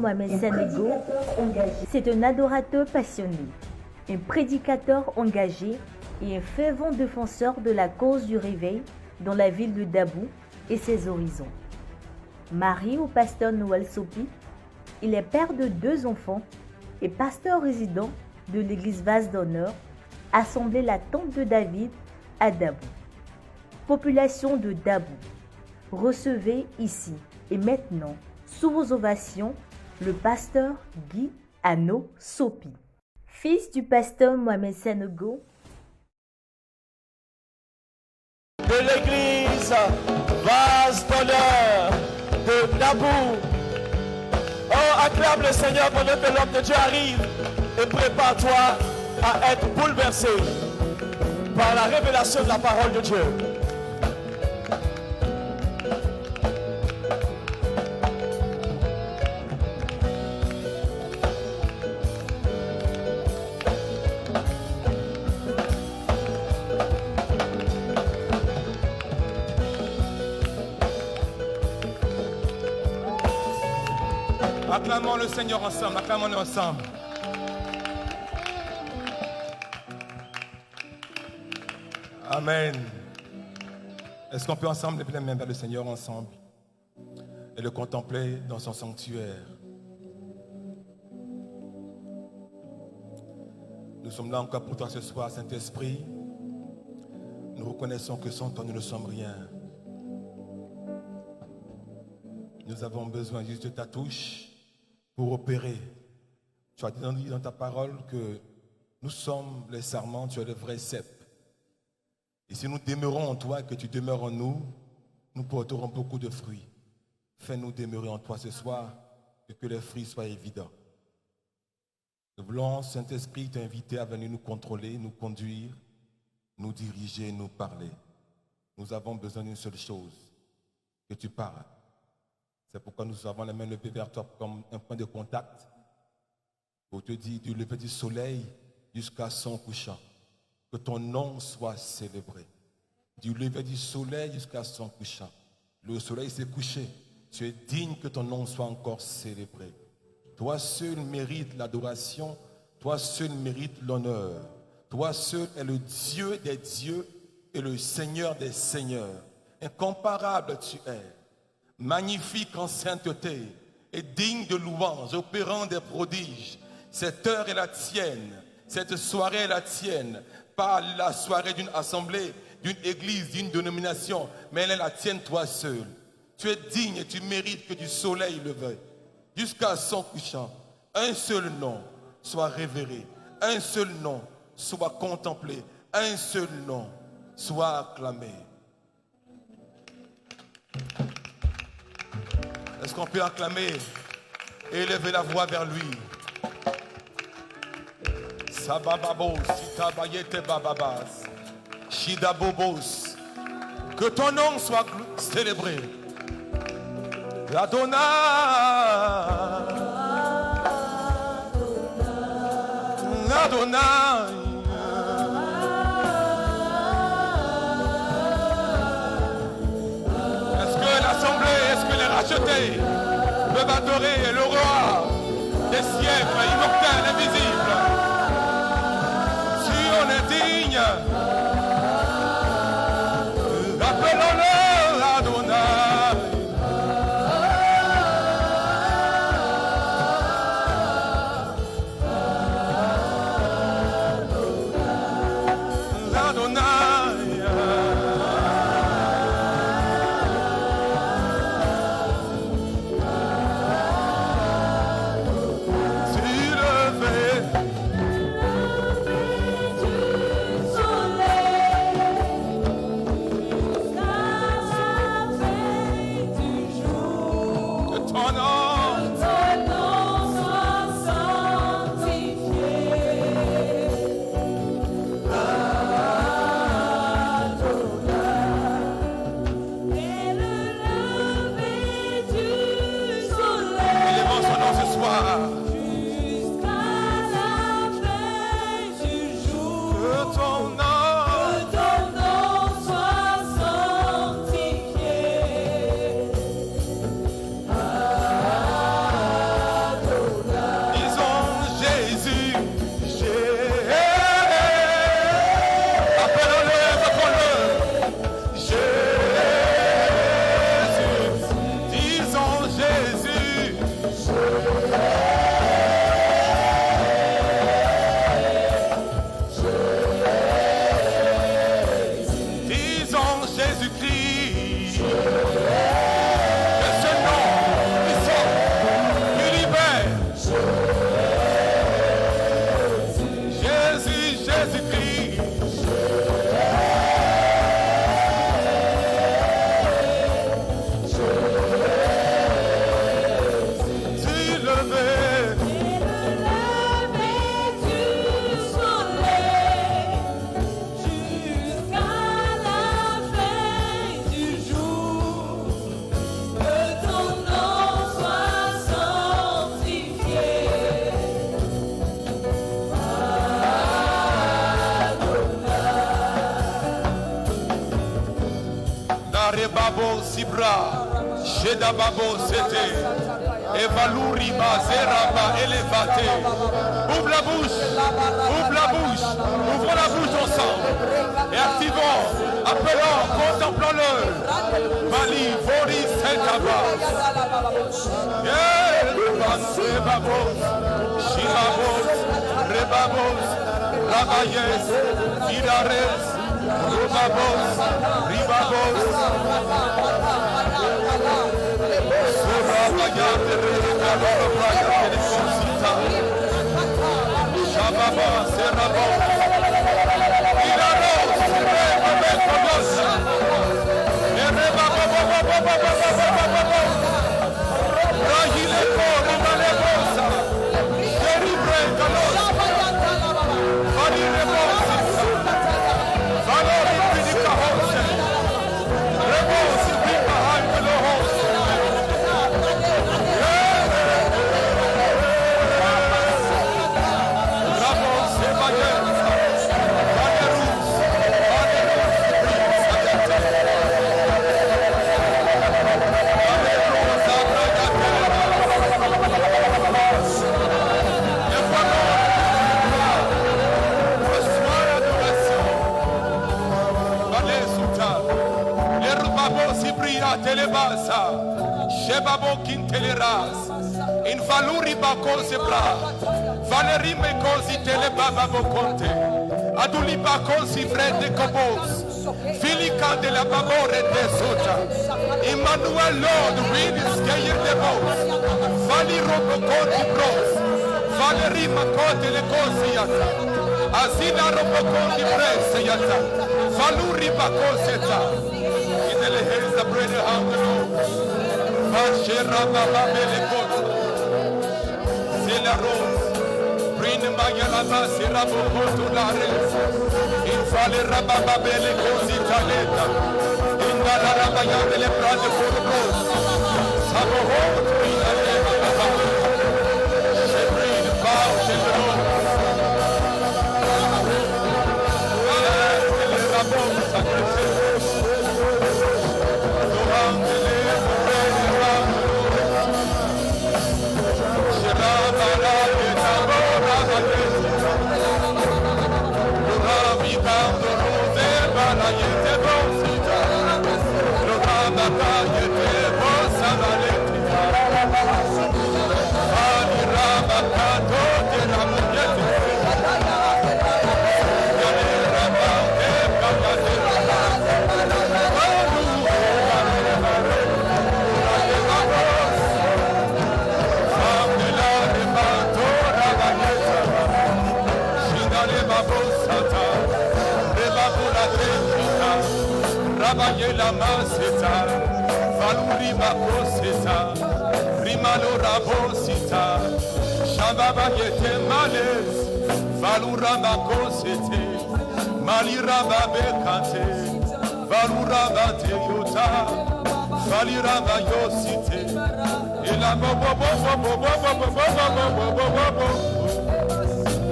Mohamed Sanogo, c'est un adorateur passionné, un prédicateur engagé et un fervent défenseur de la cause du réveil dans la ville de Dabou et ses horizons. Marié au pasteur Noël Sopi, il est père de 2 enfants et pasteur résident de l'église Vase d'Honneur, assemblée la Tente de David à Dabou. Population de Dabou, recevez ici et maintenant, sous vos ovations, le pasteur Guy Ano Sopi, fils du pasteur Mohamed Sanogo, de l'église Vase d'Honneur de Dabou. Oh, acclame le Seigneur pendant que l'homme de Dieu arrive et prépare-toi à être bouleversé par la révélation de la parole de Dieu. Acclamons le Seigneur ensemble, acclamons-le ensemble. Amen. Est-ce qu'on peut ensemble lever les mains vers le Seigneur ensemble et le contempler dans son sanctuaire? Nous sommes là encore pour toi ce soir, Saint-Esprit. Nous reconnaissons que sans toi nous ne sommes rien. Nous avons besoin juste de ta touche pour opérer. Tu as dit dans ta parole que nous sommes les sarments, tu es le vrai cep. Et si nous demeurons en toi et que tu demeures en nous, nous porterons beaucoup de fruits. Fais-nous demeurer en toi ce soir et que les fruits soient évidents. Nous voulons, Saint-Esprit, t'inviter à venir nous contrôler, nous conduire, nous diriger, nous parler. Nous avons besoin d'une seule chose, que tu parles. C'est pourquoi nous avons les mains levées vers toi comme un point de contact pour te dire du lever du soleil jusqu'à son couchant. Que ton nom soit célébré. Du lever du soleil jusqu'à son couchant. Le soleil s'est couché. Tu es digne que ton nom soit encore célébré. Toi seul mérites l'adoration. Toi seul mérites l'honneur. Toi seul est le Dieu des dieux et le Seigneur des seigneurs. Incomparable tu es. Magnifique en sainteté et digne de louange, opérant des prodiges. Cette heure est la tienne, cette soirée est la tienne, pas la soirée d'une assemblée, d'une église, d'une dénomination, mais elle est la tienne toi seul. Tu es digne et tu mérites que du soleil levé jusqu'à son couchant, un seul nom soit révéré, un seul nom soit contemplé, un seul nom soit acclamé. Est-ce qu'on peut acclamer et élever la voix vers lui? Sabababos, sitabayete bababas, shidabobos. Que ton nom soit célébré. Adonai, Adonai. Est-ce que les rachetés peuvent adorer le roi des siècles, immortel, invisible? Si on est digne, appelons-le Adonai. Sur Babo Sibra, Sheda Babo Sete, Evaluri Bazeraba Elevaté. Ouvre la bouche, ouvrons la bouche ensemble et activons, appelons, contemplons-le. Mali, Vori, Setaba. Rebabos, Shibabos, Rebabos, Rabayes, Irares, Rubabos, Ribabos, Surabayat, Rebabos, Telefonsita, Shababa, Serabos, Iraros, Rebabos, Rebabos, Rahileko, Rimalebosa, Deribre, Galos, Valirebosa, Valori, Pidicahose, Rebos, behind the host. Rabos, Ebayens, Valerus, Telebasa, Shebabo Kinteleras, in Valuri Bako Zebra, Valeri Mekosi Telebaba Bokonte, Aduli Bakosi Fred de Kobos, Filika de la Babore de Sota, Emmanuel Lord, Reed Skayer de Bos, Vali Robokonti Bros, Valeri Makote le Kosiata, Azina Robokonti Preseyata, Valuri Bakoseta. In the hands of bread and the Lord. Vashera Baba Belekota. Zela Rose. Bring Mayalaba Serabo Hotulares. In Fale Rababa Belekosi Taleta. In Galarabaya Belebrande Forobos. Sabo Hot in the name of the Lord. Shebrin Bow to the Lord. La maseta, valuri makoseta, rimalo rabosita, shababa yete males, valura makosete, malira babekate, valura bate yota, valira bayosite, ela bobo bobo bobo bobo bobo bobo,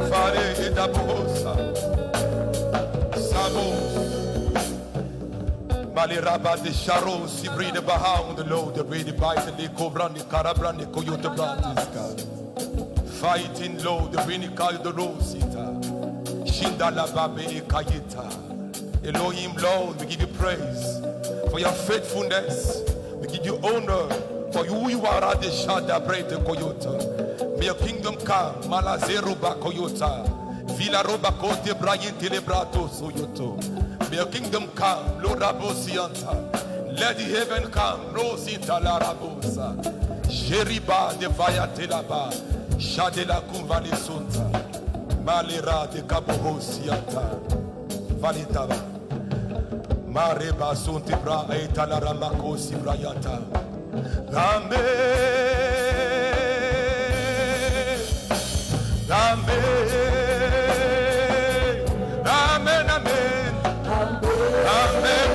fare edabosa, sabo. Maliraba de Sharo, Sibri de Baha, the Lord, the Brady Bite, the Cobran, the Carabran, the Coyote Brandiska. Fighting low, the Vinica, the Rosita. Shinda la Babe Kayita. Elohim, Lord, we give you praise for your faithfulness. We give you honor for who you are at the Shada Brete Coyote. May your kingdom come, Malazeruba Coyota. Villa Roba Cote Brian Telebrato Soyoto. May your kingdom come, Lord Rabosianta. Let the heaven come, Rosita la Rabosa. Jeriba de Vayatelaba, Shadela Kumvali Sunta, Malera de Cabohosianta, Vanitaba, Mareba Suntibra, Etalara Makosi Brayata. Amen. Amen. Amen. Amen. Amen.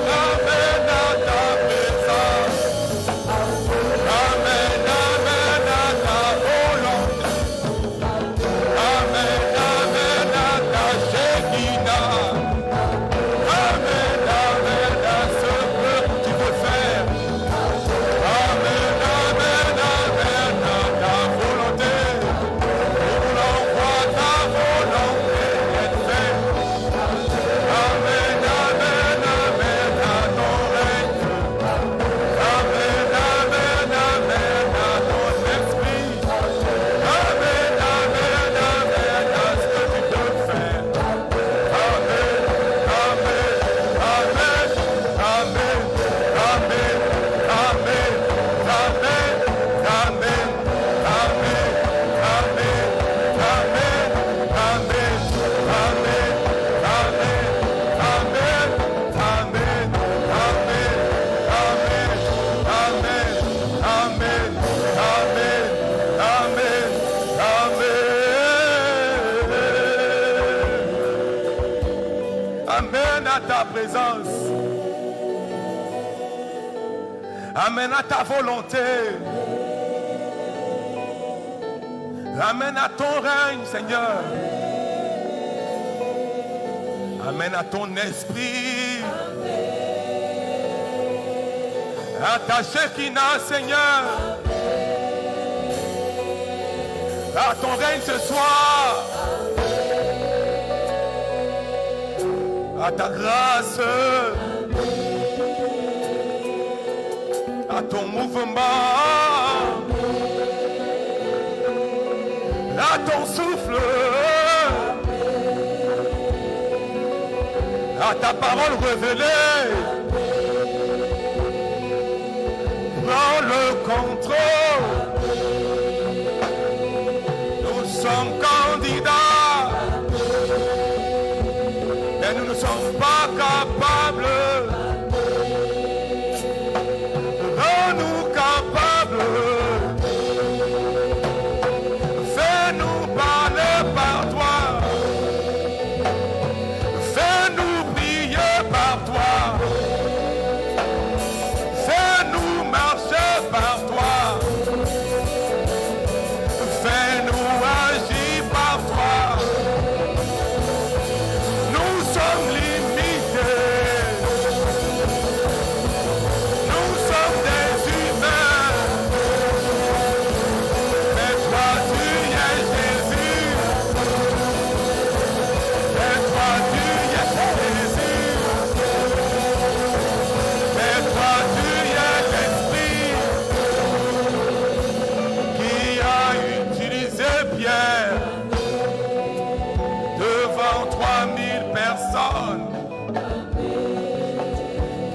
Fais ta présence. Amène à ta volonté. Amène à ton règne, Seigneur. Amène à ton esprit. À ta Shekinah, Seigneur. À ton règne ce soir. À ta grâce. À ton mouvement. À ton souffle. À ta parole révélée. Prends le contrôle. Nous sommes candidats. Mais nous ne sommes pas capables. Rends-nous capables. Fais-nous parler par toi. Fais-nous prier par toi. Fais-nous marcher par toi. Fais-nous agir par toi. Nous sommes limités. Nous sommes des humains. Mais toi tu es Jésus. Mais toi tu es Jésus. Mais toi tu es l'Esprit qui a utilisé Pierre devant 3000 personnes,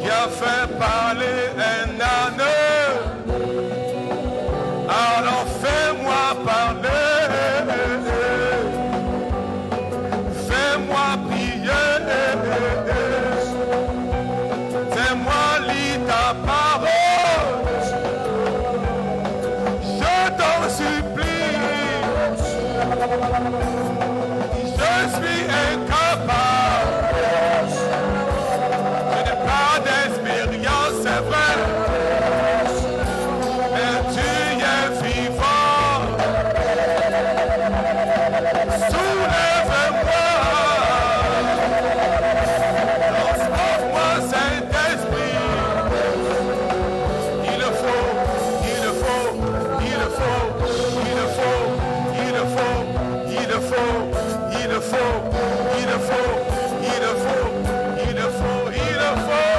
qui a fait parler un âne. Alors fais-moi parler, fais-moi prier, fais-moi lire ta parole. Je t'en supplie, je suis incapable. Je n'ai pas d'expérience, c'est vrai. Mais tu es vivant. Soulève-moi. Transporte-moi, Saint-Esprit. Il le faut, il le faut, il le faut, il le faut, il le faut, il le faut, il le faut, il le faut, il le faut, il le faut, il le faut.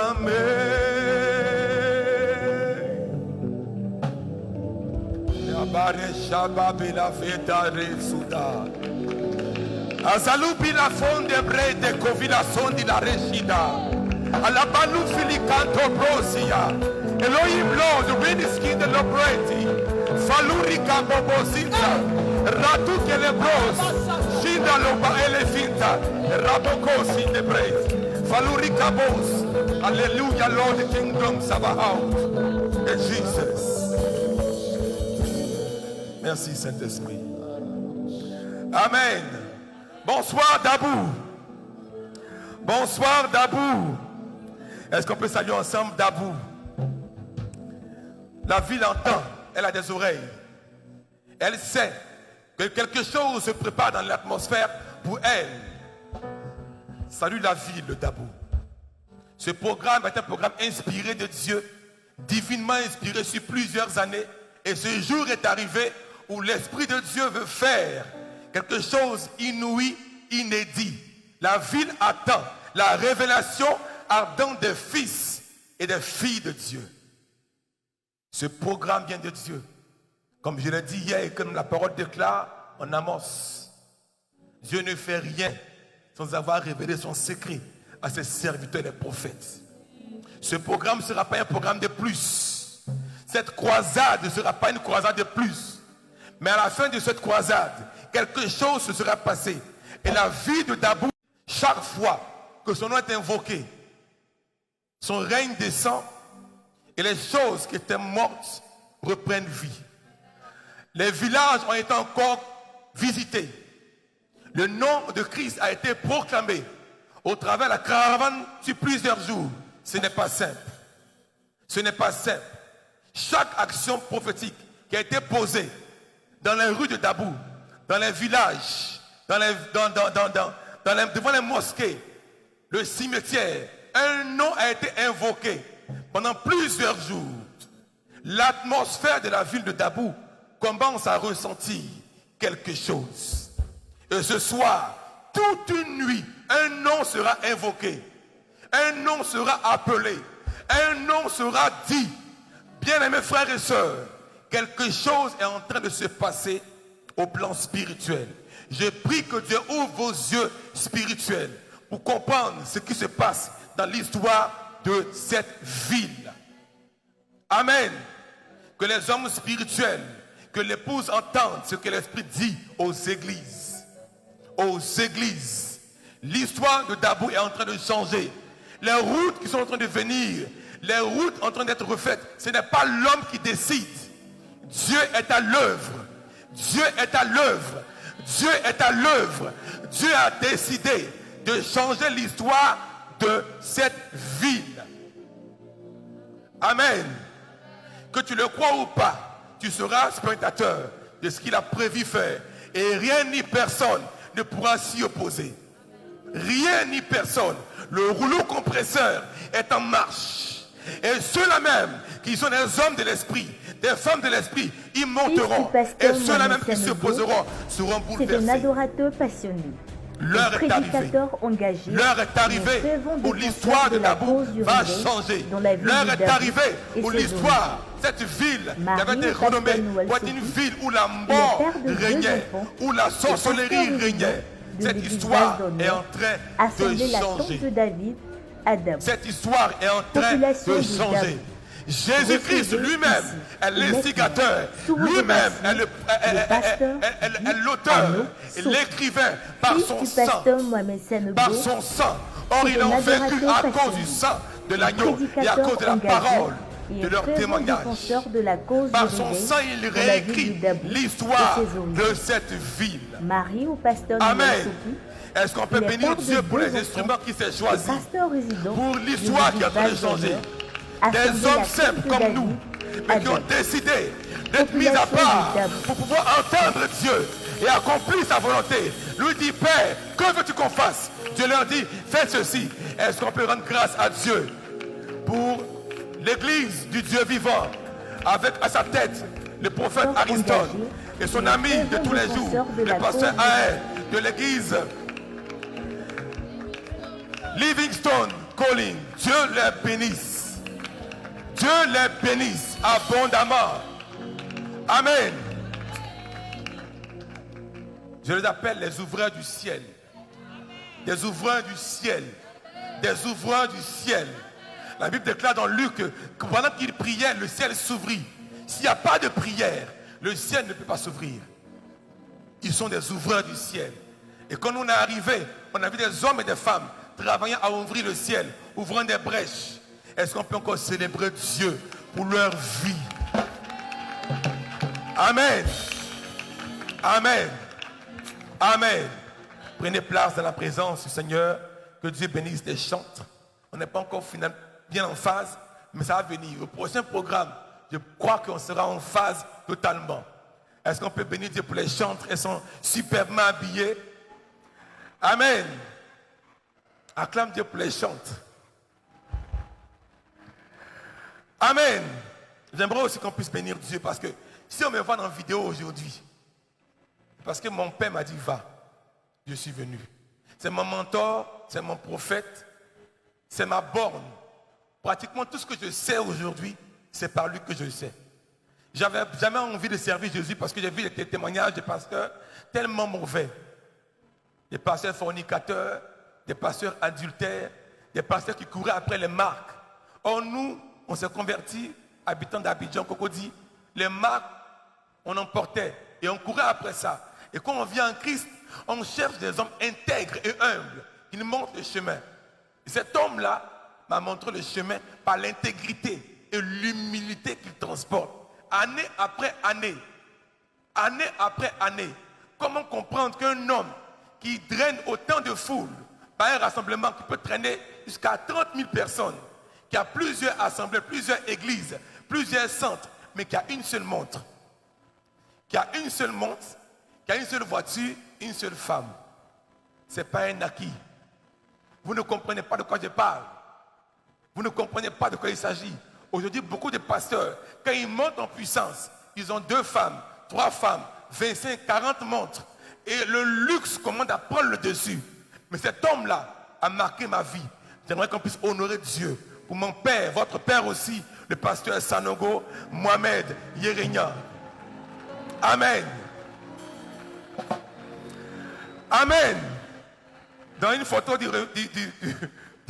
Amen. Yabare shababi la veta resuda. Azalubi la fonde brede kovila sondi la reshida. Alabalu filikanto brosia. Elohim Lord, Ridiskin de Lobreti. Faluri Kambobosinta. Ratu Kelebros. Shinda Loba Elefinta. Rabokosi de Breti. Faluri Kabos. Hallelujah, Lord, the kingdom Sabaoth. And Jesus. Merci Saint-Esprit. Amen. Bonsoir Dabou. Bonsoir Dabou. Est-ce qu'on peut saluer ensemble Dabou? La ville entend, elle a des oreilles. Elle sait que quelque chose se prépare dans l'atmosphère pour elle. Salut la ville de Dabou. Ce programme est un programme inspiré de Dieu, divinement inspiré sur plusieurs années. Et ce jour est arrivé où l'Esprit de Dieu veut faire quelque chose inouï, inédit. La ville attend la révélation ardente des fils et des filles de Dieu. Ce programme vient de Dieu. Comme je l'ai dit hier et comme la parole déclare en Amos, Dieu ne fait rien sans avoir révélé son secret à ses serviteurs les prophètes. Ce programme ne sera pas un programme de plus. Cette croisade ne sera pas une croisade de plus. Mais à la fin de cette croisade, quelque chose se sera passé. Et la vie de Dabou, chaque fois que son nom est invoqué, son règne descend et les choses qui étaient mortes reprennent vie. Les villages ont été encore visités. Le nom de Christ a été proclamé au travers de la caravane sur plusieurs jours. Ce n'est pas simple. Ce n'est pas simple. Chaque action prophétique qui a été posée dans les rues de Dabou, dans les villages, devant les mosquées, le cimetière, un nom a été invoqué pendant plusieurs jours. L'atmosphère de la ville de Dabou commence à ressentir quelque chose. Et ce soir, toute une nuit, un nom sera invoqué, un nom sera appelé, un nom sera dit. Bien-aimés frères et sœurs, quelque chose est en train de se passer au plan spirituel. Je prie que Dieu ouvre vos yeux spirituels pour comprendre ce qui se passe dans l'histoire de cette ville. Amen. Que les hommes spirituels, que l'épouse entende ce que l'Esprit dit aux églises. Aux églises. L'histoire de Dabou est en train de changer. Les routes qui sont en train de venir, les routes en train d'être refaites, ce n'est pas l'homme qui décide. Dieu est à l'œuvre. Dieu est à l'œuvre. Dieu est à l'œuvre. Dieu a décidé de changer l'histoire de cette ville. Amen. Que tu le crois ou pas, tu seras spectateur de ce qu'il a prévu faire. Et rien ni personne ne pourra s'y opposer. Rien ni personne. Le rouleau compresseur est en marche. Et ceux-là même qui sont des hommes de l'esprit, des femmes de l'esprit, ils monteront. Et ceux-là même qui s'opposeront seront bouleversés. C'est un adorateur passionné. L'heure est arrivée. Engagé, l'heure est arrivée où l'histoire de Dabou va changer. L'heure est arrivée où l'histoire, cette ville qui avait été renommée pour être une ville où la mort régnait, où la sorcellerie régnait. Cette histoire est en train de changer. Cette histoire est en train de changer. Jésus-Christ lui-même est l'instigateur, lui-même est l'auteur, l'écrivain par son sang. Par son sang. Or, ils l'ont vaincu à cause du sang de l'agneau et à cause de la parole de leur témoignage. Par son sang, il réécrit l'histoire de cette ville. Amen. Est-ce qu'on peut bénir Dieu pour les instruments qu'il s'est choisis, pour l'histoire qui a train de changer? Des hommes simples comme nous, mais qui ont décidé d'être mis à part pour pouvoir entendre Dieu et accomplir sa volonté. Lui dit, Père, que veux-tu qu'on fasse? Dieu leur dit, faites ceci. Est-ce qu'on peut rendre grâce à Dieu pour l'église du Dieu vivant, avec à sa tête le prophète Ariston et son ami de tous les jours, le pasteur Aël de l'église Livingstone Calling. Dieu les bénisse. Dieu les bénisse abondamment. Amen. Je les appelle les ouvreurs du ciel. Des ouvreurs du ciel. Des ouvreurs du ciel. La Bible déclare dans Luc que pendant qu'ils priaient, le ciel s'ouvrit. S'il n'y a pas de prière, le ciel ne peut pas s'ouvrir. Ils sont des ouvreurs du ciel. Et quand on est arrivé, on a vu des hommes et des femmes travaillant à ouvrir le ciel, ouvrant des brèches. Est-ce qu'on peut encore célébrer Dieu pour leur vie? Amen. Amen. Amen. Prenez place dans la présence du Seigneur. Que Dieu bénisse les chantres. On n'est pas encore bien en phase, mais ça va venir. Au prochain programme, je crois qu'on sera en phase totalement. Est-ce qu'on peut bénir Dieu pour les chantres? Elles sont superbement habillées. Amen. Acclame Dieu pour les chantres. Amen. J'aimerais aussi qu'on puisse bénir Dieu parce que si on me voit dans la vidéo aujourd'hui, parce que mon père m'a dit va, je suis venu. C'est mon mentor, c'est mon prophète, c'est ma borne. Pratiquement tout ce que je sais aujourd'hui, c'est par lui que je sais. J'avais jamais envie de servir Jésus parce que j'ai vu des témoignages de pasteurs tellement mauvais. Des pasteurs fornicateurs, des pasteurs adultères, des pasteurs qui couraient après les marques. Or nous, on s'est convertis, habitants d'Abidjan, Cocody. Les marques, on en portait et on courait après ça. Et quand on vient en Christ, on cherche des hommes intègres et humbles qui nous montrent le chemin. Et cet homme-là m'a montré le chemin par l'intégrité et l'humilité qu'il transporte. année après année, comment comprendre qu'un homme qui draine autant de foules par un rassemblement qui peut traîner jusqu'à 30 000 personnes, qui a plusieurs assemblées, plusieurs églises, plusieurs centres, mais qui a une seule montre, qui a une seule voiture, une seule femme. Ce n'est pas un acquis. Vous ne comprenez pas de quoi je parle. Vous ne comprenez pas de quoi il s'agit. Aujourd'hui, beaucoup de pasteurs, quand ils montent en puissance, ils ont 2 femmes, 3 femmes, 25, 40 montres. Et le luxe commande à prendre le dessus. Mais cet homme-là a marqué ma vie. J'aimerais qu'on puisse honorer Dieu. Pour mon père, votre père aussi, le pasteur Sanogo, Mohamed Yerenia. Amen. Amen. Dans une photo du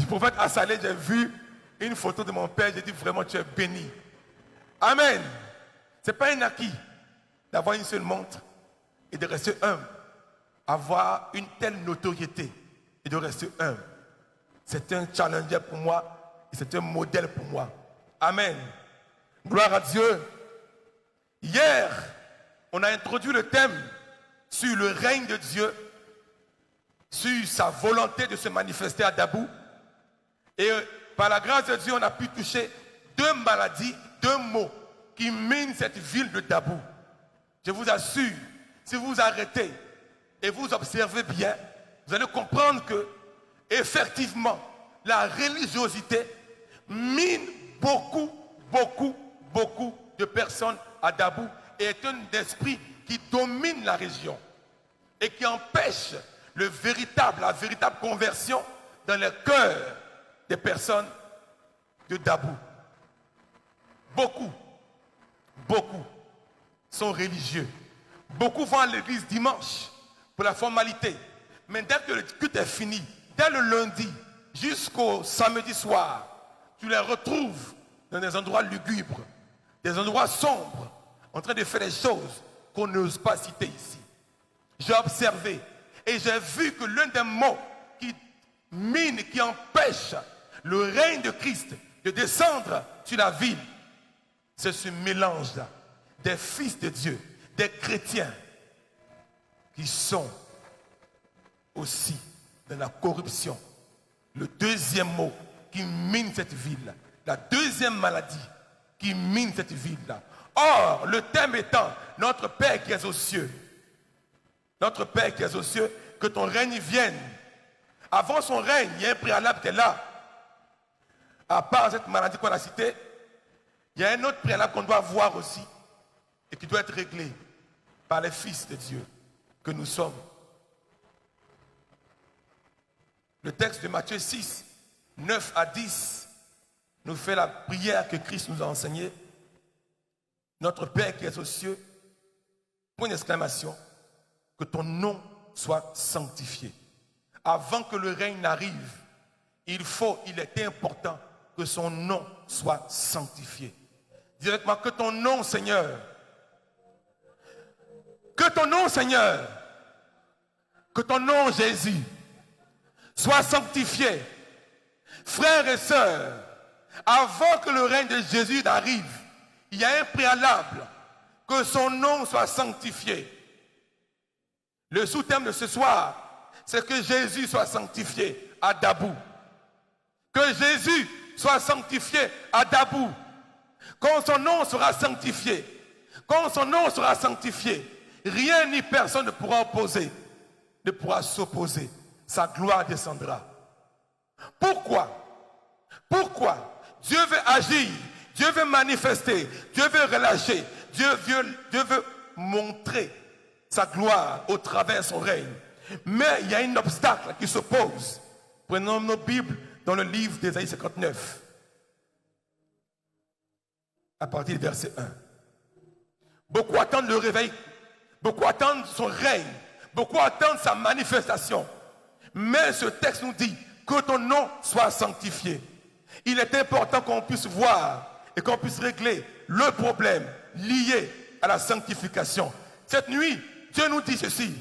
prophète Assalé, j'ai vu une photo de mon père. J'ai dit vraiment, tu es béni. Amen. Ce n'est pas un acquis d'avoir une seule montre et de rester humble. Avoir une telle notoriété et de rester humble. C'est un challenger pour moi et c'est un modèle pour moi. Amen. Gloire à Dieu. Hier, on a introduit le thème sur le règne de Dieu, sur sa volonté de se manifester à Dabou. Et par la grâce de Dieu, on a pu toucher 2 maladies, 2 maux qui minent cette ville de Dabou. Je vous assure, si vous vous arrêtez et vous observez bien, vous allez comprendre que, effectivement, la religiosité mine beaucoup de personnes à Dabou et est un esprit qui domine la région et qui empêche la véritable conversion dans le cœur des personnes de Dabou. Beaucoup sont religieux. Beaucoup vont à l'église dimanche pour la formalité. Mais dès que le culte est fini, dès le lundi jusqu'au samedi soir, tu les retrouves dans des endroits lugubres, des endroits sombres, en train de faire des choses qu'on n'ose pas citer ici. J'ai observé et j'ai vu que l'un des mots qui mine, qui empêche le règne de Christ de descendre sur la ville, c'est ce mélange-là des fils de Dieu, des chrétiens qui sont aussi dans la corruption. Le deuxième mot qui mine cette ville, la deuxième maladie qui mine cette ville-là. Or, le thème étant notre Père qui est aux cieux. Notre Père qui est aux cieux, que ton règne vienne. Avant son règne, il y a un préalable qui est là. À part cette maladie qu'on a citée, il y a un autre préalable qu'on doit voir aussi et qui doit être réglé par les fils de Dieu que nous sommes. Le texte de Matthieu 6, 9 à 10 nous fait la prière que Christ nous a enseignée. Notre Père qui est aux cieux, point d'exclamation, que ton nom soit sanctifié. Avant que le règne n'arrive, il est important que son nom soit sanctifié. Directement, que ton nom, Seigneur, que ton nom, Jésus, soit sanctifié. Frères et sœurs, avant que le règne de Jésus n'arrive, il y a un préalable, que son nom soit sanctifié. Le sous-thème de ce soir, c'est que Jésus soit sanctifié à Dabou. Que Jésus soit sanctifié à Dabou. Quand son nom sera sanctifié, rien ni personne ne pourra opposer, ne pourra s'opposer. Sa gloire descendra. Pourquoi Dieu veut agir, Dieu veut manifester, Dieu veut relâcher, Dieu veut montrer sa gloire au travers de son règne. Mais il y a un obstacle qui s'oppose. Prenons nos Bibles dans le livre d'Ésaïe 59. À partir du verset 1. Beaucoup attendent le réveil, beaucoup attendent son règne, beaucoup attendent sa manifestation. Mais ce texte nous dit que ton nom soit sanctifié. Il est important qu'on puisse voir et qu'on puisse régler le problème lié à la sanctification. Cette nuit, Dieu nous dit ceci: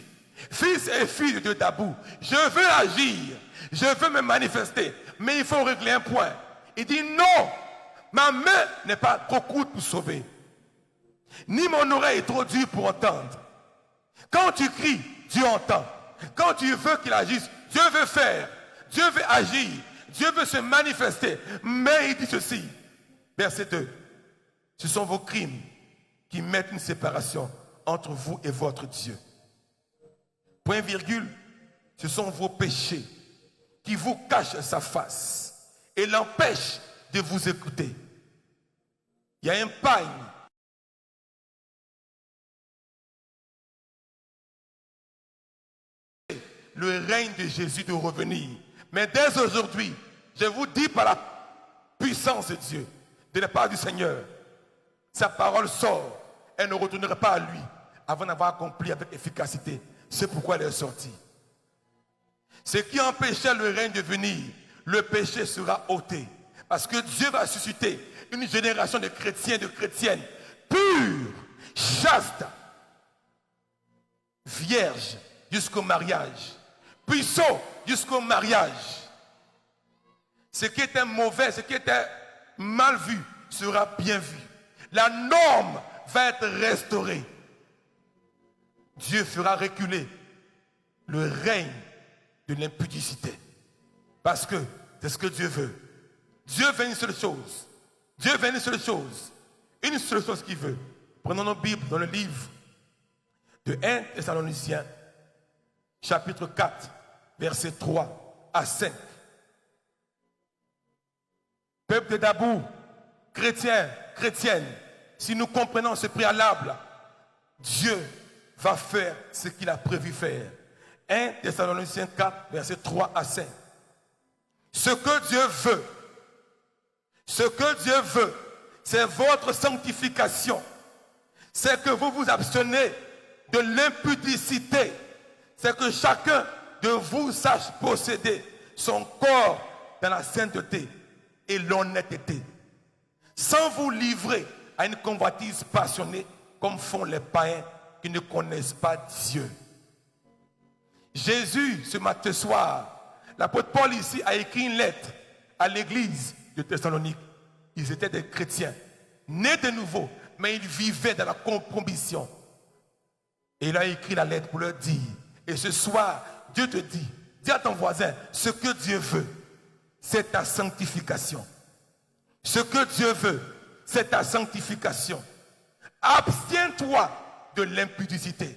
fils et filles de Dabou, je veux agir, je veux me manifester, mais il faut régler un point. Il dit non, ma main n'est pas trop courte pour sauver. Ni mon oreille est trop dure pour entendre. Quand tu cries, Dieu entend. Quand tu veux qu'il agisse, Dieu veut faire. Dieu veut agir. Dieu veut se manifester. Mais il dit ceci, verset 2. Ce sont vos crimes qui mettent une séparation entre vous et votre Dieu. Point virgule, ce sont vos péchés qui vous cachent sa face et l'empêchent de vous écouter. Il y a un pagne. Le règne de Jésus de revenir. Mais dès aujourd'hui, je vous dis par la puissance de Dieu, de la part du Seigneur, sa parole sort, elle ne retournera pas à lui avant d'avoir accompli avec efficacité. C'est pourquoi elle est sortie. Ce qui empêchait le règne de venir, le péché sera ôté. Parce que Dieu va susciter une génération de chrétiens, de chrétiennes pures, chastes, vierges jusqu'au mariage, puissants jusqu'au mariage. Ce qui était mauvais, ce qui était mal vu sera bien vu. La norme va être restaurée. Dieu fera reculer le règne de l'impudicité. Parce que c'est ce que Dieu veut. Dieu veut une seule chose. Dieu veut une seule chose. Une seule chose qu'il veut. Prenons nos Bibles dans le livre de 1 Thessaloniciens, chapitre 4, versets 3 à 5. Peuple de Dabou, chrétiens, chrétiennes, si nous comprenons ce préalable, Dieu va faire ce qu'il a prévu faire. 1 Thessaloniciens 4, versets 3 à 5. Ce que Dieu veut, c'est votre sanctification. C'est que vous vous abstenez de l'impudicité. C'est que chacun de vous sache posséder son corps dans la sainteté et l'honnêteté, sans vous livrer à une convoitise passionnée comme font les païens qui ne connaissent pas Dieu. Jésus, ce soir, l'apôtre Paul ici a écrit une lettre à l'église de Thessalonique. Ils étaient des chrétiens, nés de nouveau, mais ils vivaient dans la compromission. Et il a écrit la lettre pour leur dire, et ce soir, Dieu te dit, dis à ton voisin, ce que Dieu veut, c'est ta sanctification. Ce que Dieu veut, c'est ta sanctification. Abstiens-toi de l'impudicité.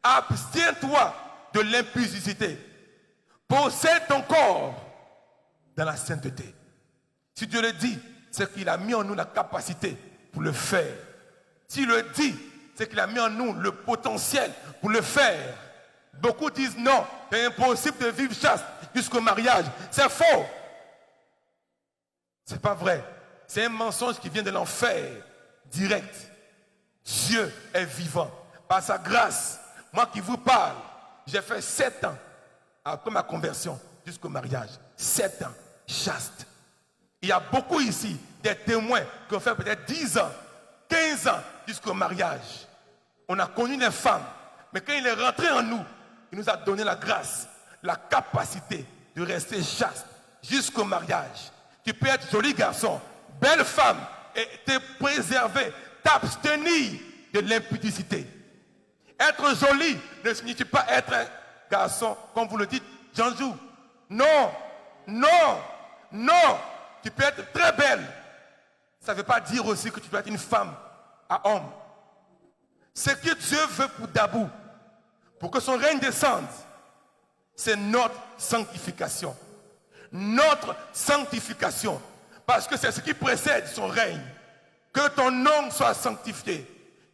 Abstiens-toi de l'impudicité. Possède ton corps dans la sainteté. Si Dieu le dit, c'est qu'il a mis en nous la capacité pour le faire. S'il le dit, c'est qu'il a mis en nous le potentiel pour le faire. Beaucoup disent non, c'est impossible de vivre chaste jusqu'au mariage. C'est faux. C'est pas vrai. C'est un mensonge qui vient de l'enfer, direct. Dieu est vivant. Par sa grâce, moi qui vous parle, j'ai fait 7 ans après ma conversion jusqu'au mariage. 7 ans, chaste. Il y a beaucoup ici, des témoins qui ont fait peut-être 10 ans, 15 ans jusqu'au mariage. On a connu des femmes, mais quand il est rentré en nous, il nous a donné la grâce, la capacité de rester chaste jusqu'au mariage. Tu peux être joli garçon, belle femme, et te préserver, t'abstenir de l'impudicité. Être joli ne signifie pas être un garçon, comme vous le dites, Jean-Jou. Non, non, non. Tu peux être très belle. Ça ne veut pas dire aussi que tu dois être une femme à homme. Ce que Dieu veut pour Dabou, pour que son règne descende, c'est notre sanctification. Notre sanctification. Parce que c'est ce qui précède son règne. Que ton nom soit sanctifié.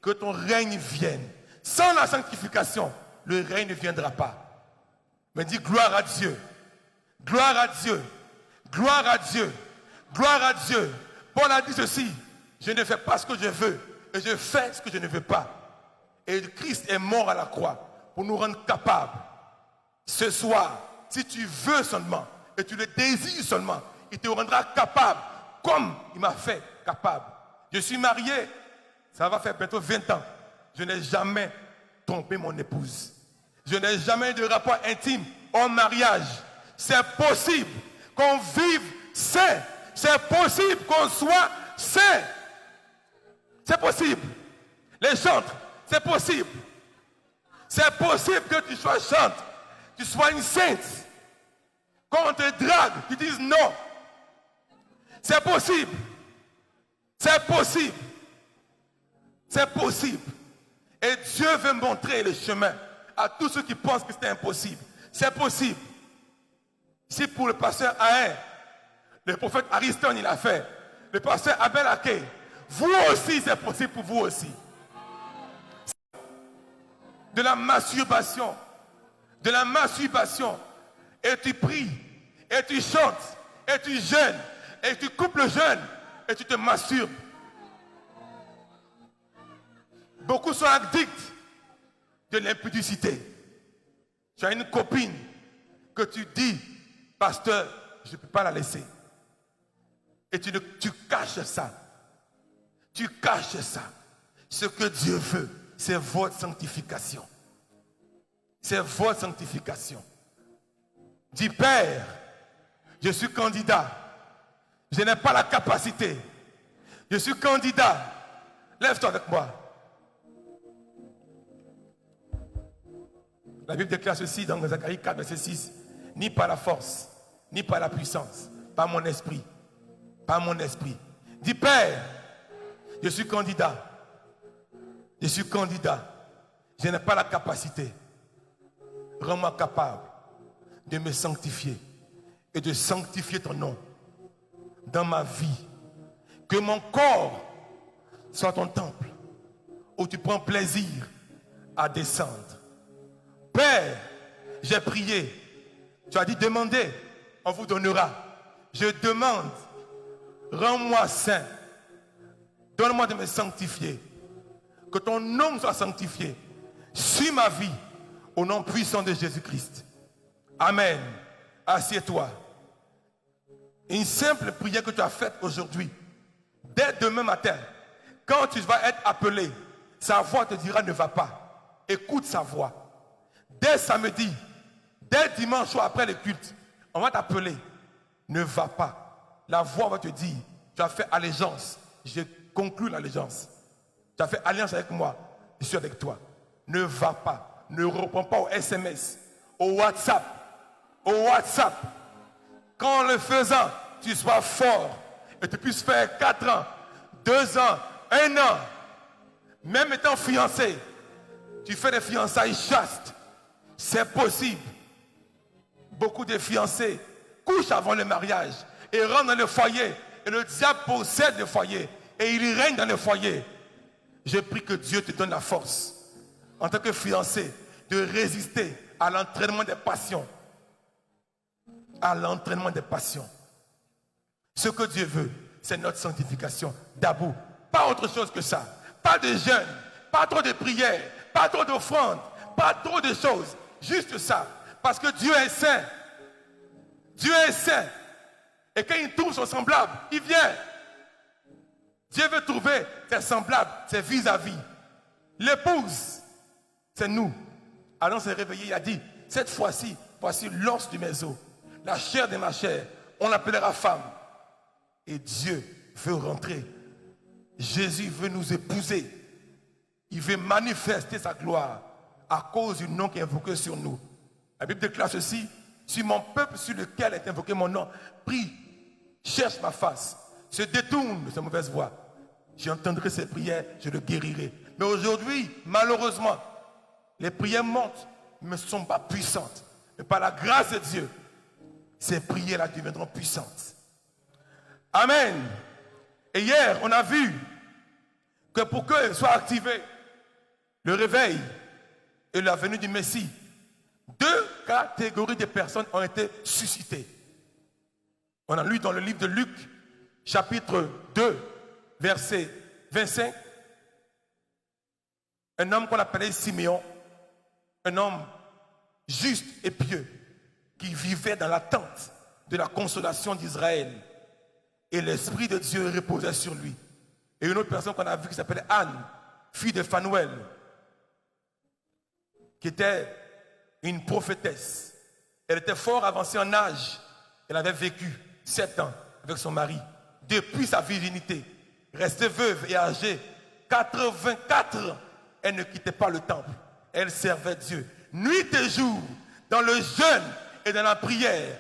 Que ton règne vienne. Sans la sanctification, le règne ne viendra pas. Mais dis gloire à Dieu. Gloire à Dieu. Gloire à Dieu. Gloire à Dieu. Paul a dit ceci. Je ne fais pas ce que je veux. Et je fais ce que je ne veux pas. Et Christ est mort à la croix pour nous rendre capables. Ce soir, si tu veux seulement, et tu le désires seulement, il te rendra capable, comme il m'a fait capable. Je suis marié, ça va faire bientôt 20 ans. Je n'ai jamais trompé mon épouse. Je n'ai jamais eu de rapport intime en mariage. C'est possible qu'on vive sain. C'est possible qu'on soit sain. C'est possible. Les chantres, c'est possible. C'est possible que tu sois chantre, tu sois une sainte. Quand on te drague, tu dises non. C'est possible. C'est possible. C'est possible. Et Dieu veut montrer le chemin à tous ceux qui pensent que c'est impossible. C'est possible. Si pour le pasteur Ahen, le prophète Ariston, il a fait. Le pasteur Abel Ake, vous aussi, c'est possible pour vous aussi. De la masturbation. De la masturbation. Et tu pries. Et tu chantes. Et tu jeûnes. Et tu coupes le jeûne. Et tu te masturbes. Beaucoup sont addicts de l'impudicité. Tu as une copine que tu dis, pasteur, je ne peux pas la laisser. Et tu caches ça. Tu caches ça. Ce que Dieu veut, c'est votre sanctification. C'est votre sanctification. Dis, Père, je suis candidat. Je n'ai pas la capacité. Je suis candidat. Lève-toi avec moi. La Bible déclare ceci dans Zacharie 4, verset 6. Ni par la force, ni par la puissance, par mon esprit. Par mon esprit. Dis, Père, je suis candidat. Je suis candidat. Je n'ai pas la capacité. Rends-moi capable de me sanctifier et de sanctifier ton nom dans ma vie. Que mon corps soit ton temple où tu prends plaisir à descendre. Père, j'ai prié. Tu as dit demandez, on vous donnera. Je demande, rends-moi saint. Donne-moi de me sanctifier. Que ton nom soit sanctifié. Suis ma vie au nom puissant de Jésus-Christ. Amen. Assieds-toi. Une simple prière que tu as faite aujourd'hui. Dès demain matin, quand tu vas être appelé, sa voix te dira ne va pas. Écoute sa voix. Dès samedi, dès dimanche soir après le culte, on va t'appeler. Ne va pas. La voix va te dire, tu as fait allégeance. Je conclus l'allégeance. Tu as fait alliance avec moi. Je suis avec toi. Ne va pas. Ne réponds pas au SMS, au WhatsApp. Au WhatsApp. Qu'en le faisant, tu sois fort. Et tu puisses faire 4 ans, 2 ans, 1 an. Même étant fiancé, tu fais des fiançailles chastes. C'est possible. Beaucoup de fiancés couchent avant le mariage et rentrent dans le foyer. Et le diable possède le foyer. Et il règne dans le foyer. Je prie que Dieu te donne la force, en tant que fiancé, de résister à l'entraînement des passions. À l'entraînement des passions. Ce que Dieu veut, c'est notre sanctification. D'abord, pas autre chose que ça. Pas de jeûne, pas trop de prières, pas trop d'offrandes, pas trop de choses. Juste ça. Parce que Dieu est saint. Dieu est saint. Et quand il trouve son semblable, il vient. Dieu veut trouver ses semblables, ses vis-à-vis. L'épouse, c'est nous. Adam s'est réveillé, il a dit, cette fois-ci, voici l'os de mes os, la chair de ma chair, on l'appellera femme. Et Dieu veut rentrer. Jésus veut nous épouser. Il veut manifester sa gloire à cause du nom qui est invoqué sur nous. La Bible déclare ceci, si mon peuple sur lequel est invoqué mon nom, prie, cherche ma face, se détourne de sa mauvaise voie, j'entendrai ses prières, je le guérirai. Mais aujourd'hui, malheureusement, les prières montent, mais ne sont pas puissantes. Mais par la grâce de Dieu, ces prières-là deviendront puissantes. Amen. Et hier, on a vu que pour que soit activé le réveil et la venue du Messie, 2 catégories de personnes ont été suscitées. On a lu dans le livre de Luc, chapitre 2, verset 25, un homme qu'on appelait Siméon, un homme juste et pieux, qui vivait dans l'attente de la consolation d'Israël. Et l'Esprit de Dieu reposait sur lui. Et une autre personne qu'on a vue qui s'appelait Anne, fille de Phanuel, qui était une prophétesse. Elle était fort avancée en âge. Elle avait vécu 7 ans avec son mari. Depuis sa virginité, restée veuve et âgée, 84, elle ne quittait pas le temple. Elle servait Dieu. Nuit et jour, dans le jeûne et dans la prière.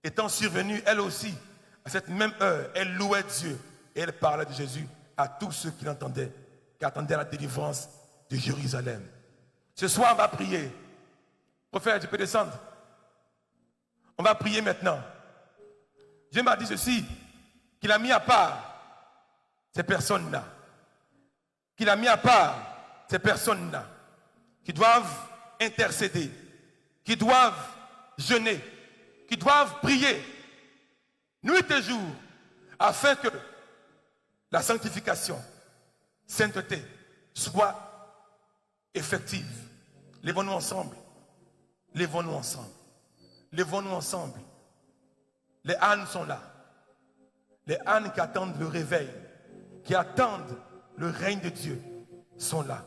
Étant survenue, elle aussi, à cette même heure, elle louait Dieu. Et elle parlait de Jésus à tous ceux qui l'entendaient, qui attendaient la délivrance de Jérusalem. Ce soir, on va prier. Prophète, tu peux descendre. On va prier maintenant. Dieu m'a dit ceci, qu'il a mis à part ces personnes-là. Qu'il a mis à part ces personnes-là qui doivent intercéder, qui doivent jeûner, qui doivent prier nuit et jour afin que la sanctification, sainteté soit effective. Lèvons-nous ensemble. Lèvons-nous ensemble. Lèvons-nous ensemble. Les ânes sont là. Les ânes qui attendent le réveil, qui attendent le règne de Dieu, sont là.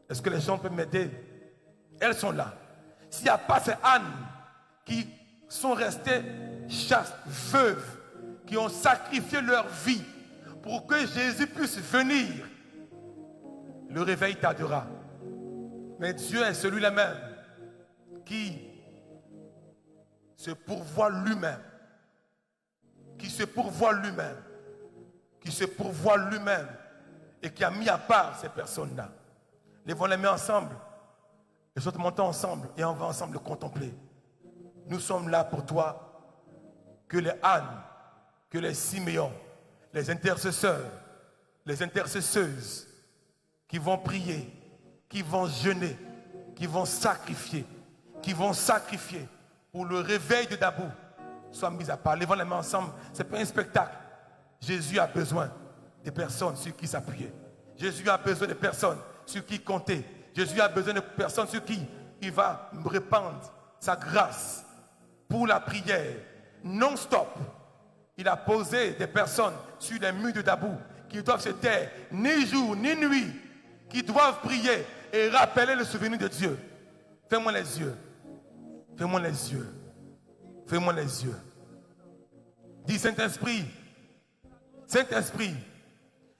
Est-ce que les gens peuvent m'aider? Elles sont là. S'il n'y a pas ces ânes qui sont restés chastes, veuves, qui ont sacrifié leur vie pour que Jésus puisse venir, le réveil tardera. Mais Dieu est celui-là même qui se pourvoit lui-même, qui se pourvoit lui-même, qui se pourvoit lui-même et qui a mis à part ces personnes-là. Lèvons les mains ensemble, les autres montons ensemble et on va ensemble le contempler. Nous sommes là pour toi, que les ânes, que les Siméons, les intercesseurs, les intercesseuses qui vont prier, qui vont jeûner, qui vont sacrifier pour le réveil de Dabou soient mis à part. Lèvons les mains ensemble, ce n'est pas un spectacle. Jésus a besoin de personnes sur qui s'appuyer. Jésus a besoin de personnes sur qui compter. Jésus a besoin de personnes sur qui il va répandre sa grâce pour la prière non-stop. Il a posé des personnes sur les murs de Dabou qui doivent se taire ni jour ni nuit, qui doivent prier et rappeler le souvenir de Dieu. Fais-moi les yeux. Fais-moi les yeux. Fais-moi les yeux. Dis Saint-Esprit, Saint-Esprit,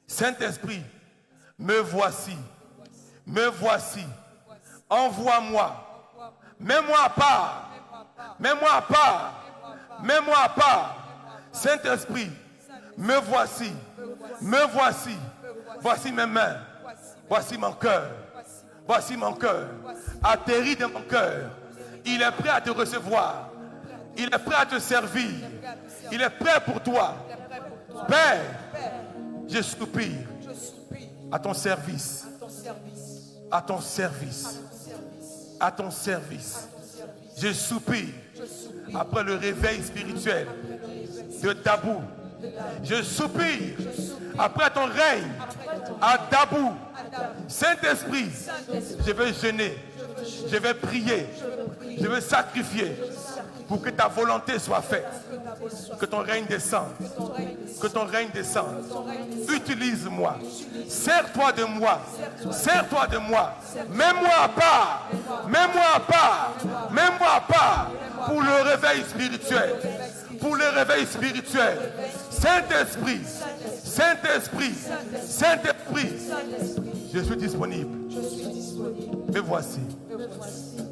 Saint-Esprit, me voici, me voici, envoie-moi, mets-moi à part, mets-moi à part, mets-moi à part. Saint-Esprit, me voici, voici mes mains, voici mon cœur, atterri dans mon cœur. Il est prêt à te recevoir, il est prêt à te servir, il est prêt pour toi. Père, je soupire à ton service, à ton service, à ton service. Je soupire après le réveil spirituel de Dabou. Je soupire après ton règne à Dabou. Saint-Esprit, je vais jeûner, je vais prier, je vais sacrifier pour que ta volonté soit faite, que ton règne descende, que ton règne descende. Utilise-moi, sers-toi de moi, sers-toi de moi, mets-moi à part, mets-moi à part, mets-moi à part pour le réveil spirituel, pour le réveil spirituel. Saint-Esprit, Saint-Esprit, Saint-Esprit, je suis disponible. Me voici,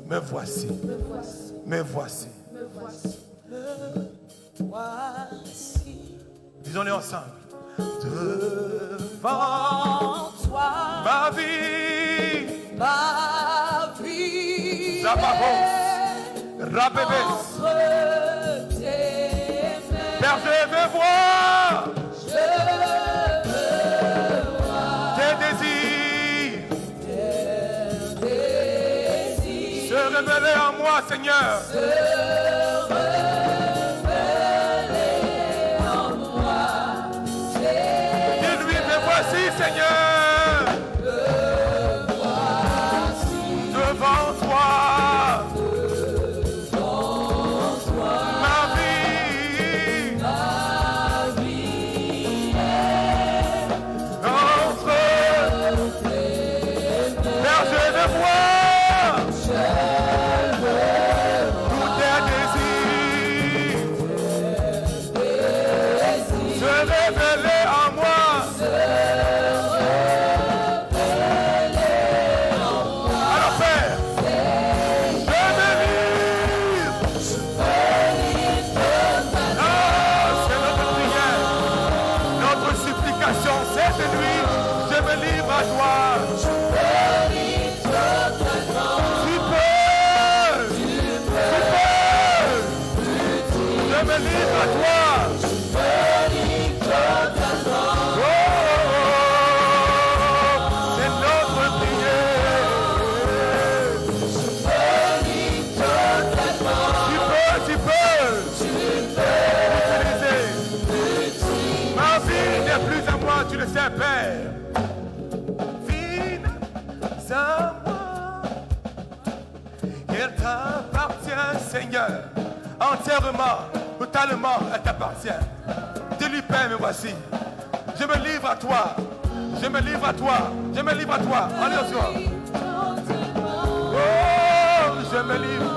me voici, me voici. Disons-les ensemble. Devant toi, ma vie, Zababos, Rabébés, Père, je veux voir tes désirs se révéler en moi, Seigneur. Seigneur, devant toi, ma vie, entre Père, je veux voir tous tes désirs se révéler en moi. me livre à toi. C'est notre prière. Tu peux utiliser. Ma vie n'est plus à moi, tu le sais, Père. Vie n'est à moi. Elle t'appartient, Seigneur. Entièrement, totalement, elle t'appartient. Dis-lui, Père, me voici. Je me livre à toi. Je me livre à toi. Je me livre à toi. Allez, au soir. Oh, je me livre.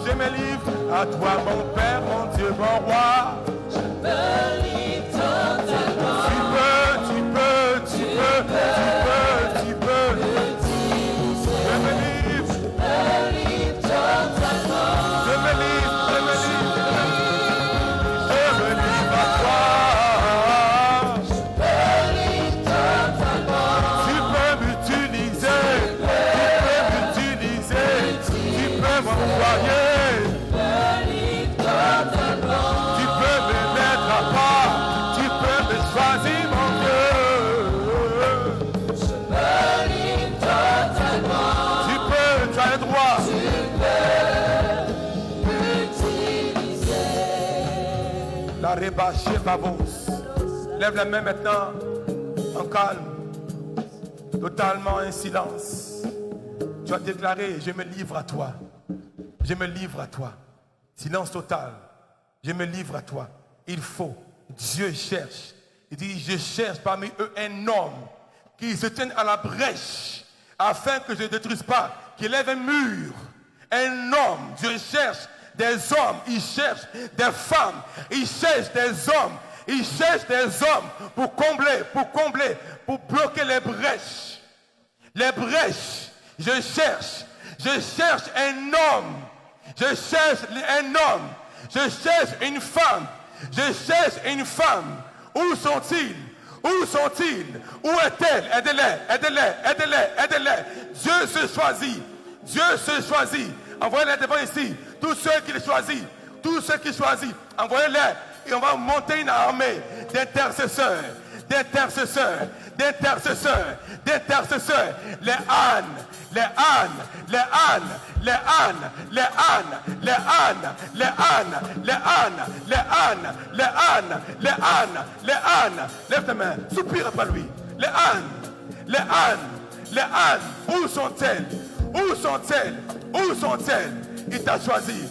Je me livre à toi, mon Père, mon Dieu, mon roi. Je me livre totalement. Tu peux. Je me livre. Je me livre. À toi. Tu peux m'utiliser. Tu peux m'envoyer. Tu peux me mettre à part. Tu peux me choisir, mon Dieu. Tu peux, tu as le droit. La rébâchée avance. Lève la main maintenant en calme, totalement en silence. Tu as déclaré, je me livre à toi. Je me livre à toi. Silence total. Je me livre à toi. Il faut. Dieu cherche. Il dit, je cherche parmi eux un homme qui se tienne à la brèche afin que je ne détruise pas, qui lève un mur. Un homme. Dieu cherche des hommes. Il cherche des femmes. Il cherche des hommes. Il cherche des hommes pour combler, pour bloquer les brèches. Les brèches. Je cherche un homme. Je cherche un homme. Je cherche une femme. Je cherche une femme. Où sont-ils? Où sont-ils? Où est-elle? Aidez-les. Dieu se choisit. Envoyez-les devant ici. Tous ceux qu'il choisit. Envoyez-les. Et on va monter une armée d'intercesseurs. Les ânes. Lève ta main. Soupire après lui. Les ânes. Où sont-elles? Il t'a choisi.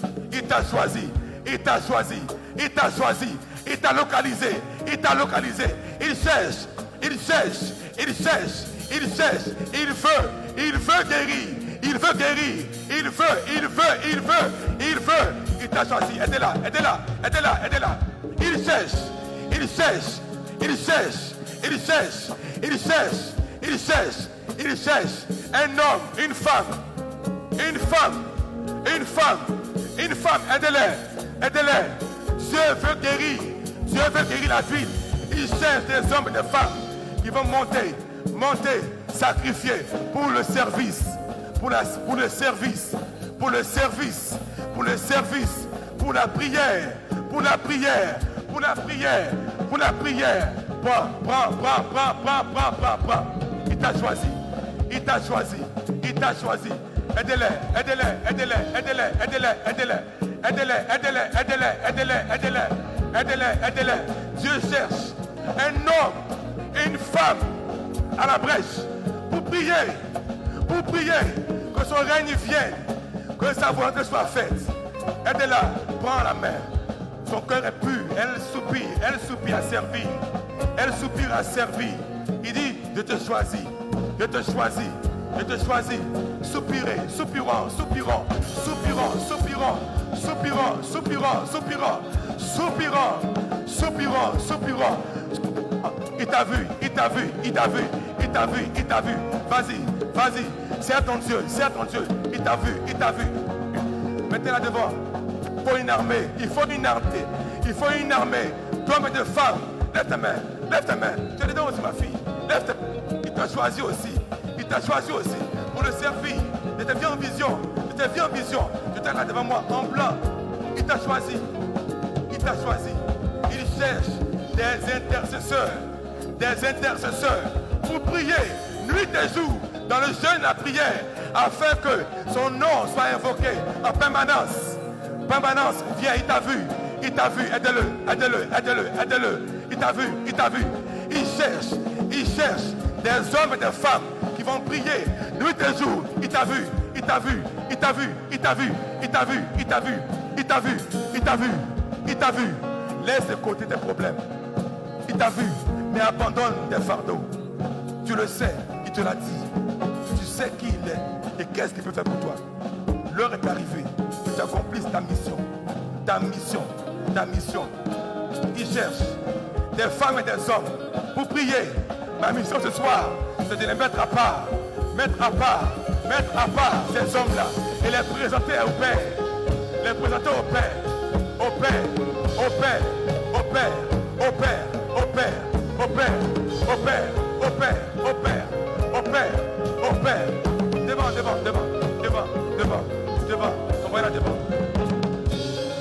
Il t'a localisé. Il cherche. Il veut guérir. Il t'a choisi. Aidez-la. Il cherche. Un homme, une femme. Aidez-les. Dieu veut guérir la ville. Il cherche des hommes et des femmes qui vont monter, sacrifier pour le service, pour la prière. Prends. Il t'a choisi. Aidez-les. Dieu cherche un homme et une femme à la brèche pour prier, que son règne vienne, que sa volonté soit faite. Aidez-la, prends la main. Son cœur est pur, elle soupire à servir. Il dit, je te choisis. Soupirant. Il t'a vu. Vas-y. Serre ton Dieu. Il t'a vu. Mettez-la devant. Il faut une armée. D'hommes et de femmes. Lève ta main. Tu es dedans aussi, ma fille. Lève ta main. Il t'a choisi aussi pour le servir. Je t'ai vu en vision. Tu t'es là devant moi en blanc. Il t'a choisi. t'a choisi. Il cherche des intercesseurs pour prier nuit et jour dans le jeûne, la prière, afin que son nom soit invoqué en permanence. Permanence, viens, il t'a vu, aide-le. Il t'a vu. Il cherche des hommes et des femmes qui vont prier nuit et jour. Il t'a vu. Laisse de côté tes problèmes. Il t'a vu, mais abandonne tes fardeaux. Tu le sais, il te l'a dit. Tu sais qui il est et qu'est-ce qu'il peut faire pour toi. L'heure est arrivée que tu accomplisses ta mission. Il cherche des femmes et des hommes pour prier. Ma mission ce soir, c'est de les mettre à part ces hommes-là et les présenter au Père. Devant. Envoyez-la devant.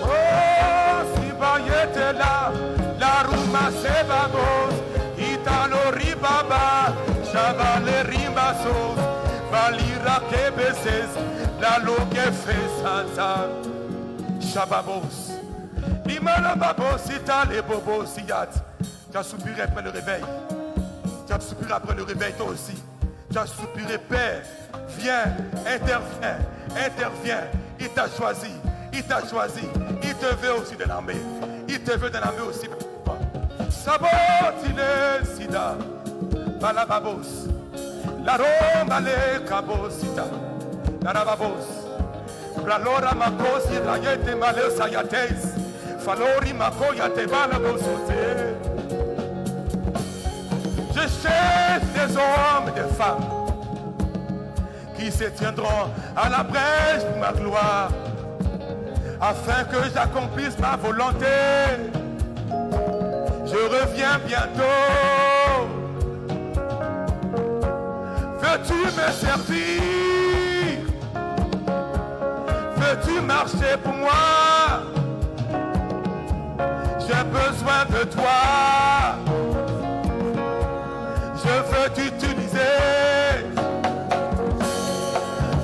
Oh, si bayete là, la ruma se babos, italo ribaba, chavale rimbasos, valira que beses, la lo que fait santa, chababos, limala babos, itale bobos, siat. Tu as soupiré après le réveil. Toi aussi. Tu as soupiré, Père. Viens, interviens. Il t'a choisi. Il te veut aussi de l'armée. Aussi. Sabotine sida. Balababos. La Roma le cabosita. La rababos. Bralora makosi rayete male sayates. Falori makoya te balabosote. Je cherche des hommes et des femmes qui se tiendront à la brèche pour ma gloire, afin que j'accomplisse ma volonté. Je reviens bientôt. Veux-tu me servir? Veux-tu marcher pour moi? J'ai besoin de toi. Je veux t'utiliser.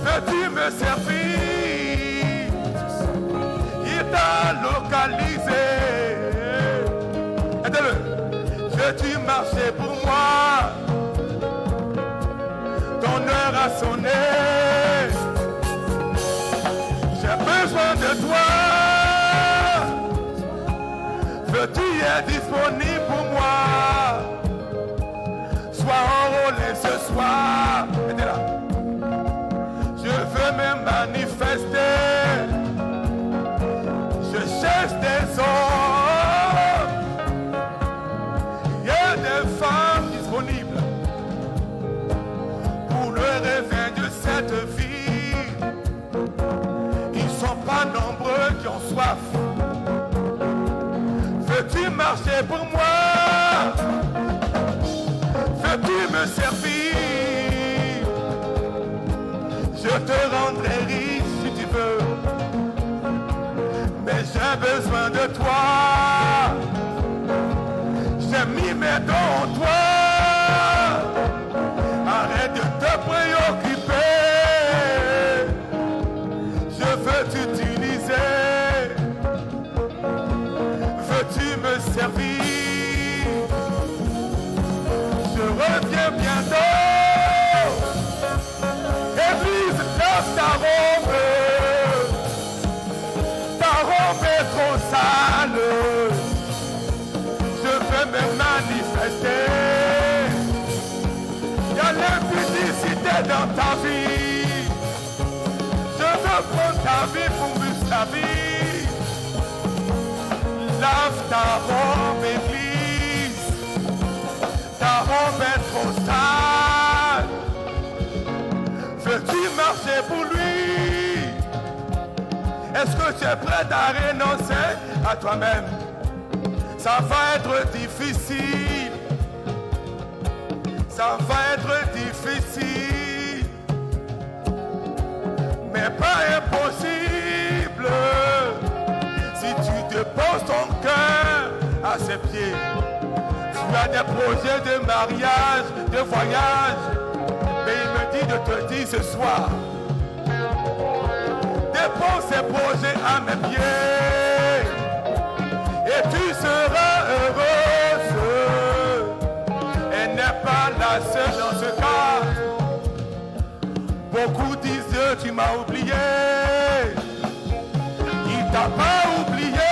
Veux-tu me servir? Il t'a localisé. Aide-le. Veux-tu marcher pour moi? Ton heure a sonné. J'ai besoin de toi. Veux-tu être disponible pour moi? Sois enrôlé ce soir. Aidez-la. Je veux me manifester. Je cherche des hommes et des femmes disponibles pour le réveil de cette vie. Ils ne sont pas nombreux qui ont soif. Veux-tu marcher pour moi? Veux-tu me servir? Je te rendrai riche si tu veux. Mais j'ai besoin de toi. J'ai mis mes dons en toi. Arrête de te préoccuper. Je veux t'utiliser. Veux-tu me servir? Je reviens bientôt. Église, lave ta robe. Ta robe est trop sale. Je veux me manifester. Il y a l'impudicité dans ta vie. Je veux prendre ta vie pour plus ta vie. Lave ta robe, Église. Ta robe est trop sale. Veux-tu marcher pour lui? Est-ce que tu es prêt à renoncer à toi-même? Ça va être difficile. Ça va être difficile. Mais pas impossible. Si tu déposes ton cœur à ses pieds. Tu as des projets de mariage, de voyage, mais il me dit de te dire ce soir, dépose ces projets à mes pieds et tu seras heureuse. Elle n'est pas la seule dans ce cas. Beaucoup disent tu m'as oublié. Il t'a pas oublié.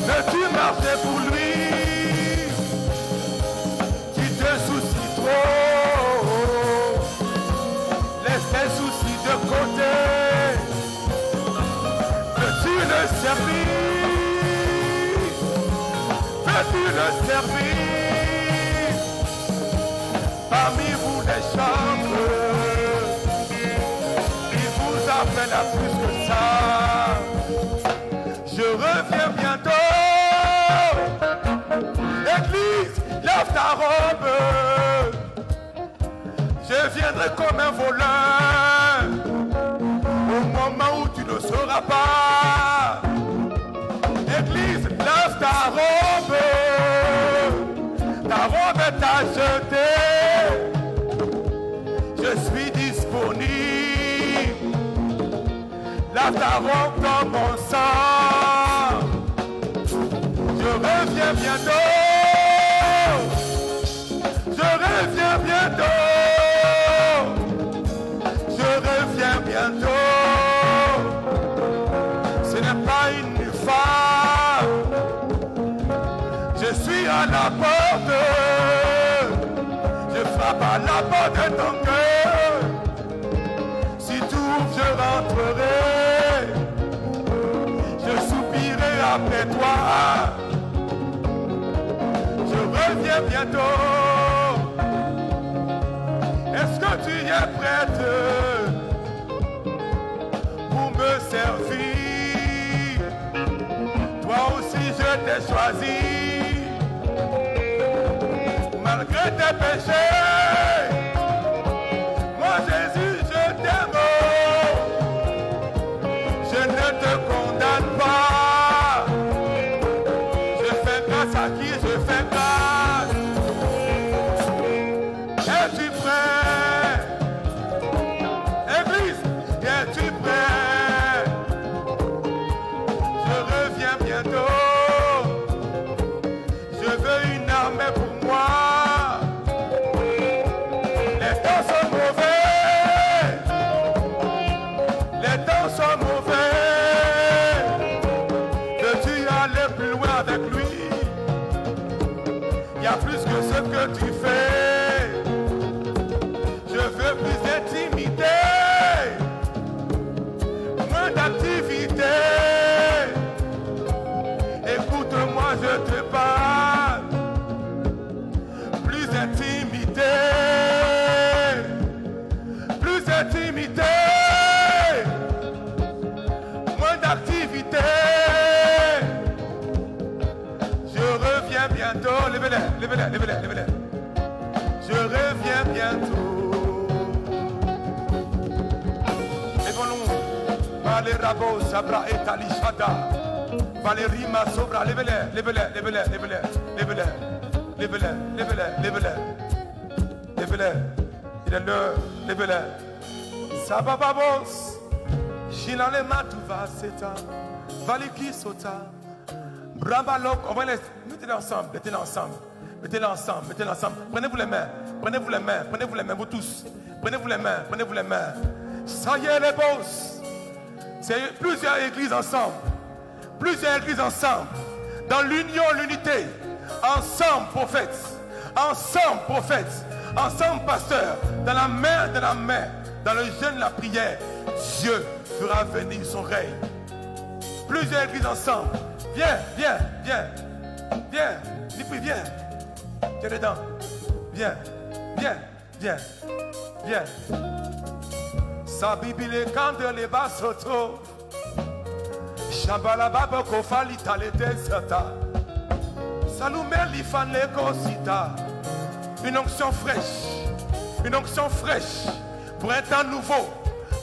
Mais tu marchais pour lui. Tu te soucies trop. Laisse tes soucis de côté. Veux-tu le servir? Veux-tu le servir? Parmi vous les chambres, il vous appelle à plus que ça. Je reviens bientôt. Église, lave ta robe. Je viendrai comme un voleur au moment où tu ne seras pas. Église, lave ta robe. Ta robe est achetée. Je suis disponible. Lave ta robe dans mon sang. Je reviens bientôt. Je reviens bientôt. Je reviens bientôt. Ce n'est pas une femme. Je suis à la porte. Je frappe à la porte de ton cœur. Si tu ouvres, je rentrerai. Je soupirai après toi. Je reviens bientôt. Est-ce que tu es prête pour me servir? Toi aussi je t'ai choisi. Malgré tes péchés, moi Jésus je t'aime. Je ne te condamne pas. Je fais grâce à qui je fais grâce. Es-tu prêt? Église, es-tu prêt? Je reviens bientôt. Je veux une armée pour moi. Les temps sont mauvais. Les temps sont mauvais. Veux-tu aller plus loin avec lui? Il y a plus que ce que tu fais. Je veux plus d'intimité, moins d'activité. Écoute-moi, je te parle. Plus d'intimité, plus d'intimité, moins d'activité. Je reviens bientôt. Levez-les, levez-les, levez-les, levez-les. Je reviens bientôt. Levons-nous. Valerabo Sabra et Talishada. Valérie Masobra. Levez-les, levez-les, levez-les, levez-les, levez-les, levez-les, levez-les, levez-les, levez-les. Il est l'heure, levez-les. Sabababos. Shinale Matuva Seta. Valiki Sota. Brabalok. On va les mettez-les ensemble, mettez-les ensemble. Mettez-les ensemble, mettez-les ensemble. Prenez-vous les mains, prenez-vous les mains, prenez-vous les mains, vous tous. Prenez-vous les mains, prenez-vous les mains. Ça y est les boss. C'est plusieurs églises ensemble. Plusieurs églises ensemble. Dans l'union, l'unité. Ensemble prophètes. Ensemble prophètes. Ensemble pasteurs. Dans la main, dans le jeûne, la prière. Dieu fera venir son règne. Plusieurs églises ensemble. Viens, viens, viens. Viens. Lipi, viens. Viens dedans. Viens. Viens. Viens. Viens. Sabibile kande le basoto. Shambala baba kofali talete sata. Salume lifan le kosita. Une onction fraîche. Une onction fraîche. Pour un temps nouveau.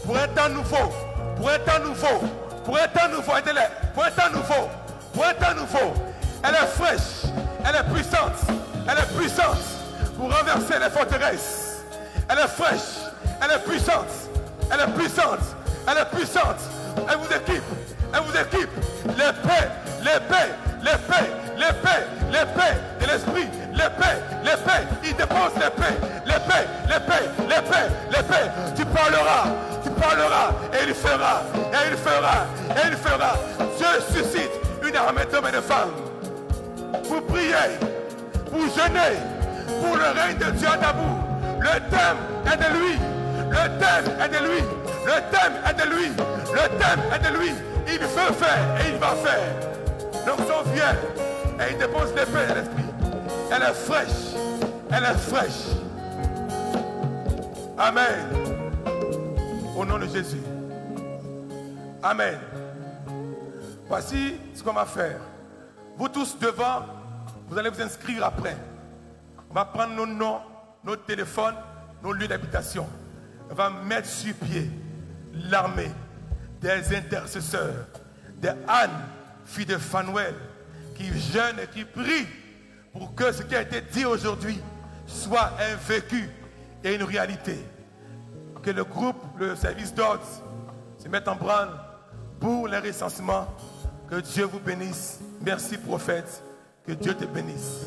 Pour un temps nouveau. Pour un temps nouveau. Pour un temps nouveau, pour un temps nouveau, pour un temps nouveau. Elle est fraîche, elle est puissante pour renverser les forteresses. Elle est fraîche, elle est puissante, elle est puissante, elle est puissante. Elle vous équipe l'épée de l'esprit, l'épée, il dépose l'épée. Tu parleras, et il fera. Dieu suscite une armée d'hommes et de femmes pour prier, pour jeûner, pour le règne de Dieu à Dabou. Le thème est de lui. Il veut faire et il va faire. L'onction vient et il dépose l'épée de l'esprit. Elle est fraîche. Amen. Au nom de Jésus. Amen. Voici ce qu'on va faire. Vous tous devant, vous allez vous inscrire après. On va prendre nos noms, nos téléphones, nos lieux d'habitation. On va mettre sur pied l'armée des intercesseurs, des Anne, fille de Phanuel, qui jeûnent et qui prient pour que ce qui a été dit aujourd'hui soit un vécu et une réalité. Que le groupe, le service d'ordre se mette en branle pour les recensements. Que Dieu vous bénisse. Merci prophète. Que Dieu te bénisse.